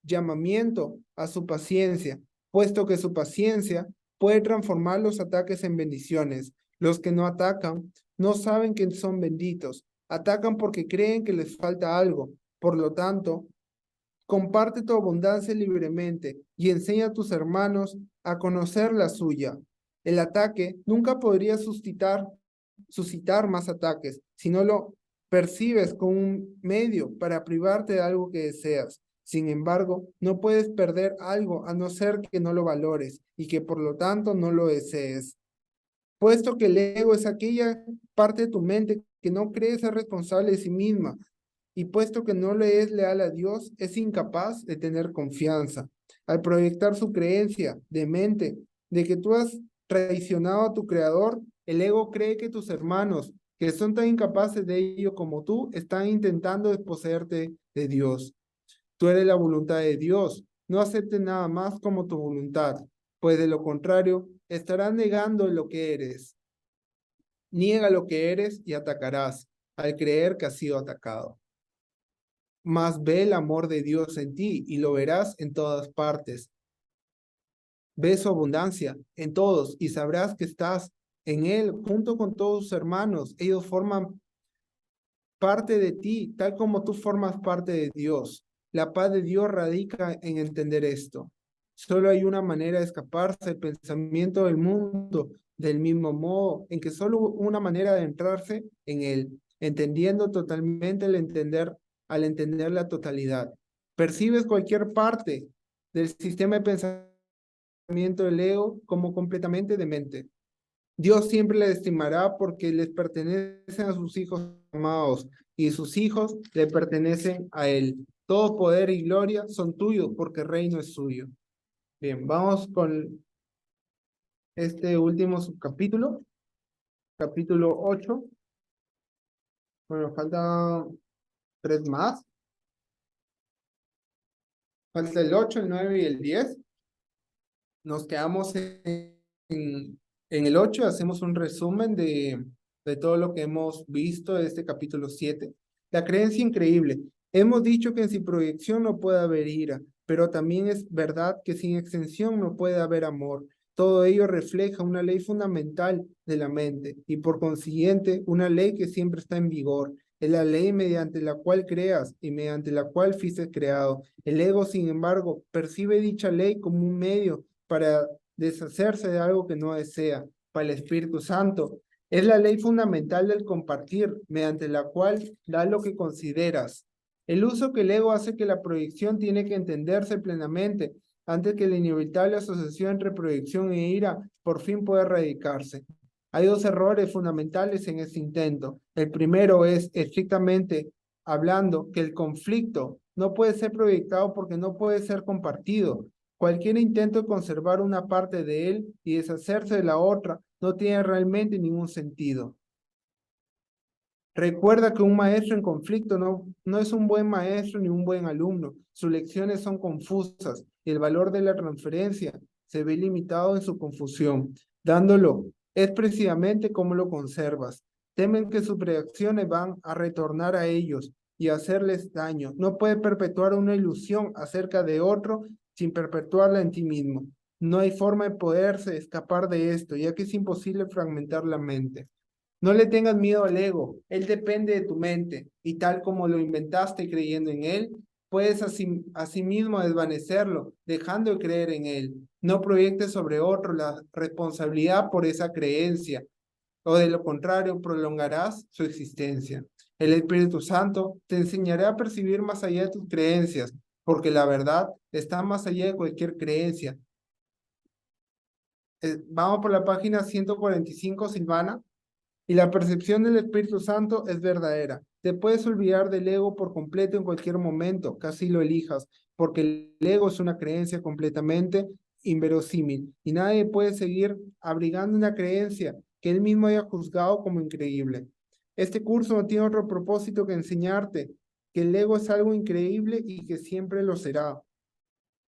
llamamiento a su paciencia, puesto que su paciencia puede transformar los ataques en bendiciones. Los que no atacan no saben que son benditos. Atacan porque creen que les falta algo. Por lo tanto, comparte tu abundancia libremente y enseña a tus hermanos a conocer la suya. El ataque nunca podría suscitar más ataques si no lo percibes como un medio para privarte de algo que deseas. Sin embargo, no puedes perder algo a no ser que no lo valores y que por lo tanto no lo desees. Puesto que el ego es aquella parte de tu mente que no cree ser responsable de sí misma, y puesto que no le es leal a Dios, es incapaz de tener confianza. Al proyectar su creencia de mente de que tú has traicionado a tu creador, el ego cree que tus hermanos, que son tan incapaces de ello como tú, están intentando desposeerte de Dios. Tú eres la voluntad de Dios. No aceptes nada más como tu voluntad, pues de lo contrario, estarás negando lo que eres. Niega lo que eres y atacarás al creer que has sido atacado. Mas ve el amor de Dios en ti y lo verás en todas partes. Ve su abundancia en todos y sabrás que estás en Él junto con todos sus hermanos. Ellos forman parte de ti, tal como tú formas parte de Dios. La paz de Dios radica en entender esto. Solo hay una manera de escaparse del pensamiento del mundo, del mismo modo en que solo una manera de entrarse en él, entendiendo totalmente al entender la totalidad. Percibes cualquier parte del sistema de pensamiento del ego como completamente demente. Dios siempre le estimará porque les pertenecen a sus hijos amados y sus hijos le pertenecen a Él. Todo poder y gloria son tuyos porque el reino es suyo. Bien, vamos con este último subcapítulo, capítulo 8. Bueno, faltan 3 más. Falta el 8, el 9 y el 10. Nos quedamos en el 8, hacemos un resumen de todo lo que hemos visto de este capítulo 7. La creencia increíble. Hemos dicho que sin proyección no puede haber ira, pero también es verdad que sin extensión no puede haber amor. Todo ello refleja una ley fundamental de la mente y por consiguiente una ley que siempre está en vigor. Es la ley mediante la cual creas y mediante la cual fuiste creado. El ego, sin embargo, percibe dicha ley como un medio para deshacerse de algo que no desea. Para el Espíritu Santo, es la ley fundamental del compartir, mediante la cual da lo que consideras. El uso que el ego hace que la proyección tiene que entenderse plenamente antes que la inevitable asociación entre proyección e ira por fin pueda erradicarse. Hay dos errores fundamentales en este intento. El primero es, estrictamente hablando, que el conflicto no puede ser proyectado porque no puede ser compartido. Cualquier intento de conservar una parte de él y deshacerse de la otra no tiene realmente ningún sentido. Recuerda que un maestro en conflicto no es un buen maestro ni un buen alumno. Sus lecciones son confusas y el valor de la transferencia se ve limitado en su confusión. Dándolo es precisamente cómo lo conservas. Temen que sus reacciones van a retornar a ellos y hacerles daño. No puede perpetuar una ilusión acerca de otro sin perpetuarla en ti mismo. No hay forma de poderse escapar de esto, ya que es imposible fragmentar la mente. No le tengas miedo al ego, él depende de tu mente y tal como lo inventaste creyendo en él, puedes asimismo desvanecerlo, dejando de creer en él. No proyectes sobre otro la responsabilidad por esa creencia, o de lo contrario prolongarás su existencia. El Espíritu Santo te enseñará a percibir más allá de tus creencias, porque la verdad está más allá de cualquier creencia. Vamos por la página 145, Silvana. Y la percepción del Espíritu Santo es verdadera. Te puedes olvidar del ego por completo en cualquier momento, casi lo elijas, porque el ego es una creencia completamente inverosímil y nadie puede seguir abrigando una creencia que él mismo haya juzgado como increíble. Este curso no tiene otro propósito que enseñarte que el ego es algo increíble y que siempre lo será.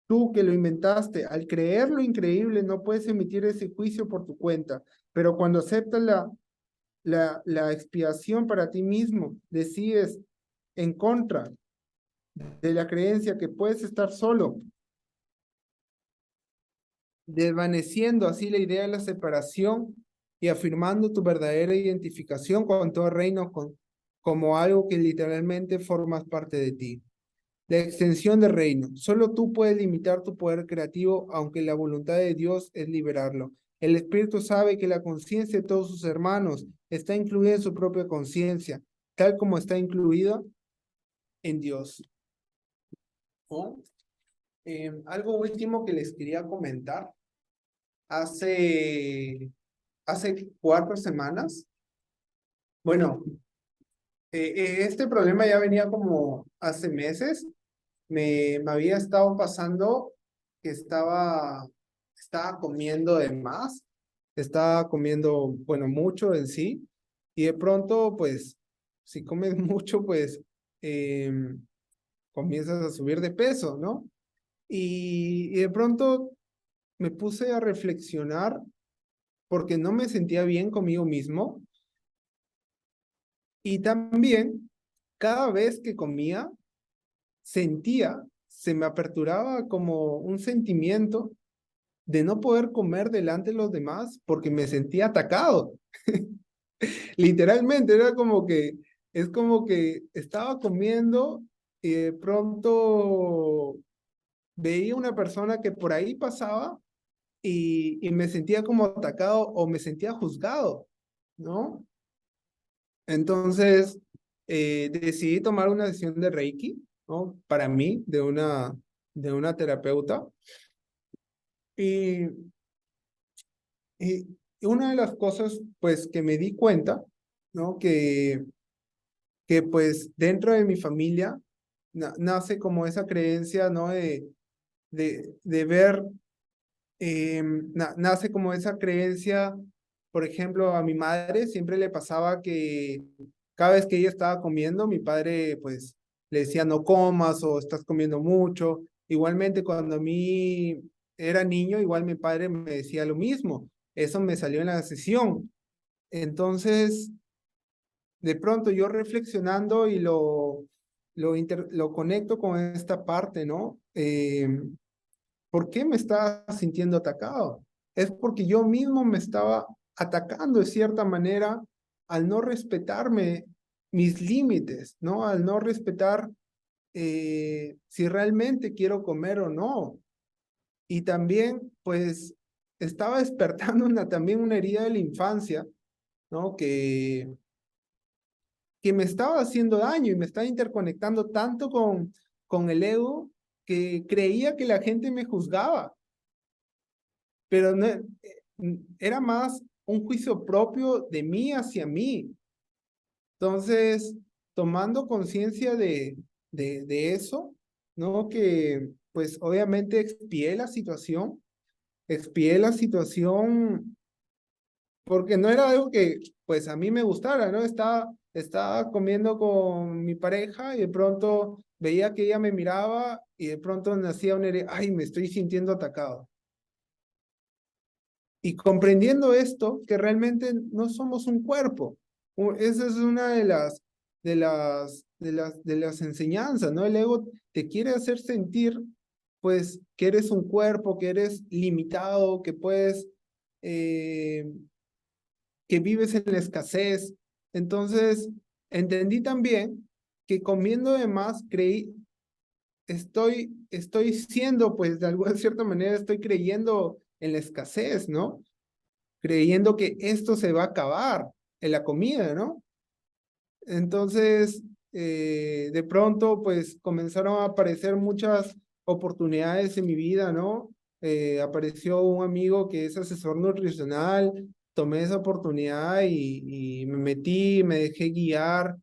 Tú que lo inventaste, al creer lo increíble, no puedes emitir ese juicio por tu cuenta, pero cuando aceptas la expiación para ti mismo, decides en contra de la creencia que puedes estar solo, desvaneciendo así la idea de la separación y afirmando tu verdadera identificación con todo reino como algo que literalmente formas parte de ti. La extensión del reino. Solo tú puedes limitar tu poder creativo, aunque la voluntad de Dios es liberarlo. El Espíritu sabe que la conciencia de todos sus hermanos está incluida en su propia conciencia, tal como está incluida en Dios. ¿No? Algo último que les quería comentar. Hace, hace 4 semanas, bueno, este problema ya venía como hace meses. Me había estado pasando que estaba comiendo de más, estaba comiendo, bueno, mucho en sí, y de pronto, pues, si comes mucho, pues, comienzas a subir de peso, ¿no? Y de pronto me puse a reflexionar porque no me sentía bien conmigo mismo y también cada vez que comía, se me aperturaba como un sentimiento de no poder comer delante de los demás porque me sentía atacado. Literalmente era como que, es como que estaba comiendo y de pronto veía una persona que por ahí pasaba y me sentía como atacado o me sentía juzgado, ¿no? Entonces, decidí tomar una sesión de Reiki, ¿no? Para mí, de una terapeuta. Y, y una de las cosas, pues, que me di cuenta, ¿no? Que pues, dentro de mi familia nace como esa creencia, ¿no? De ver nace como esa creencia, por ejemplo, a mi madre siempre le pasaba que cada vez que ella estaba comiendo, mi padre pues le decía no comas o estás comiendo mucho. Igualmente cuando a mí era niño, igual mi padre me decía lo mismo. Eso me salió en la sesión. Entonces, de pronto yo reflexionando y lo conecto con esta parte, ¿no? ¿Por qué me estaba sintiendo atacado? Es porque yo mismo me estaba atacando de cierta manera al no respetarme mis límites, ¿no? Al no respetar si realmente quiero comer o no. Y también, pues, estaba despertando también una herida de la infancia, ¿no? Que me estaba haciendo daño y me estaba interconectando tanto con el ego que creía que la gente me juzgaba, pero no, era más un juicio propio de mí hacia mí. Entonces, tomando conciencia de eso, ¿no? Que pues obviamente expié la situación porque no era algo que pues a mí me gustara, ¿no? Estaba comiendo con mi pareja y de pronto veía que ella me miraba y de pronto nacía un ay, me estoy sintiendo atacado. Y comprendiendo esto, que realmente no somos un cuerpo. Esa es una de las enseñanzas, ¿no? El ego te quiere hacer sentir, pues, que eres un cuerpo, que eres limitado, eh, que vives en la escasez. Entonces, entendí también que comiendo de más, estoy siendo, pues, de alguna cierta manera, estoy creyendo en la escasez, ¿no? Creyendo que esto se va a acabar en la comida, ¿no? Entonces, de pronto, pues comenzaron a aparecer muchas oportunidades en mi vida, ¿no? Apareció un amigo que es asesor nutricional, tomé esa oportunidad y me metí, me dejé guiar,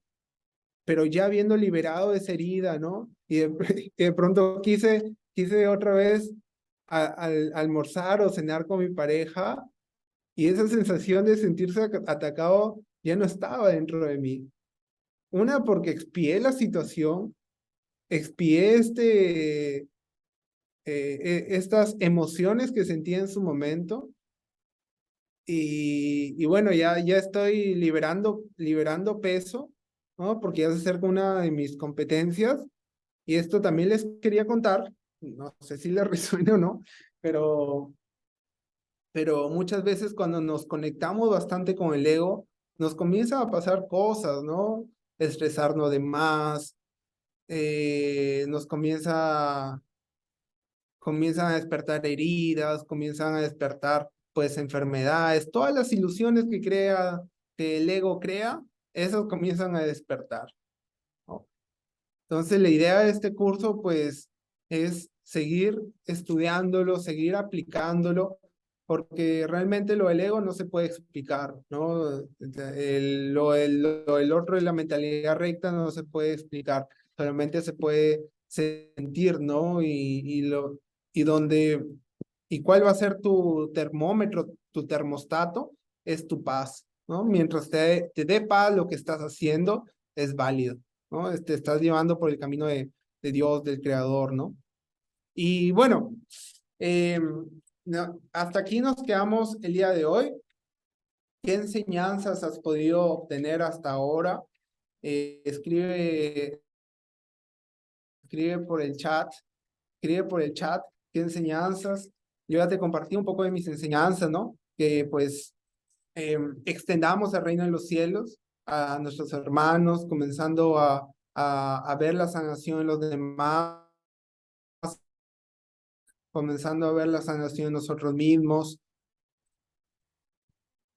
pero ya habiendo liberado esa herida, ¿no? Y de pronto quise otra vez almorzar o cenar con mi pareja y esa sensación de sentirse atacado ya no estaba dentro de mí. Una, porque expié la situación, expié estas emociones que sentía en su momento y bueno, ya estoy liberando peso, ¿no? Porque ya se acerca una de mis competencias y esto también les quería contar, no sé si les resuena o no, pero muchas veces cuando nos conectamos bastante con el ego, nos comienzan a pasar cosas, ¿no? Estresarnos de más, nos comienzan a despertar heridas, comienzan a despertar, pues, enfermedades, todas las ilusiones que el ego crea, esas comienzan a despertar, ¿no? Entonces, la idea de este curso, pues, es seguir estudiándolo, seguir aplicándolo, porque realmente lo del ego no se puede explicar, ¿no? El otro de la mentalidad recta no se puede explicar, solamente se puede sentir, ¿no? Y cuál va a ser tu termómetro, tu termostato, es tu paz, ¿no? Mientras te dé paz lo que estás haciendo, es válido, ¿no? Estás llevando por el camino de Dios, del Creador, ¿no? Y bueno, eh, hasta aquí nos quedamos el día de hoy. ¿Qué enseñanzas has podido obtener hasta ahora? Escribe por el chat, escribe por el chat qué enseñanzas. Yo ya te compartí un poco de mis enseñanzas, ¿no? Que pues extendamos el reino de los cielos a nuestros hermanos, comenzando a ver la sanación en los demás, comenzando a ver la sanación en nosotros mismos.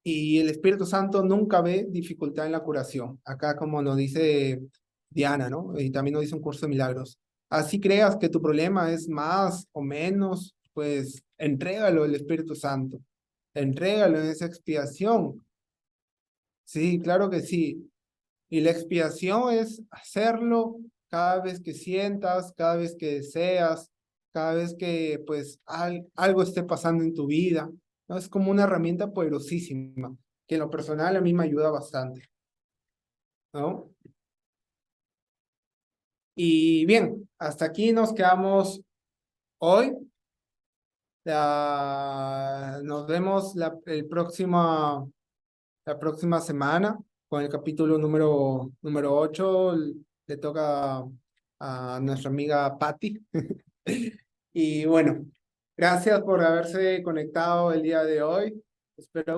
Y el Espíritu Santo nunca ve dificultad en la curación. Acá, como nos dice Diana, ¿no? Y también nos dice un curso de milagros. Así creas que tu problema es más o menos, pues entrégalo al Espíritu Santo. Entrégalo en esa expiación. Sí, claro que sí. Y la expiación es hacerlo cada vez que sientas, cada vez que deseas, cada vez que pues algo esté pasando en tu vida, ¿no? Es como una herramienta poderosísima, que en lo personal a mí me ayuda bastante, ¿no? Y bien, hasta aquí nos quedamos hoy. Nos vemos la próxima semana con el capítulo número 8. Le toca a nuestra amiga Patty. Y bueno, gracias por haberse conectado el día de hoy. Espero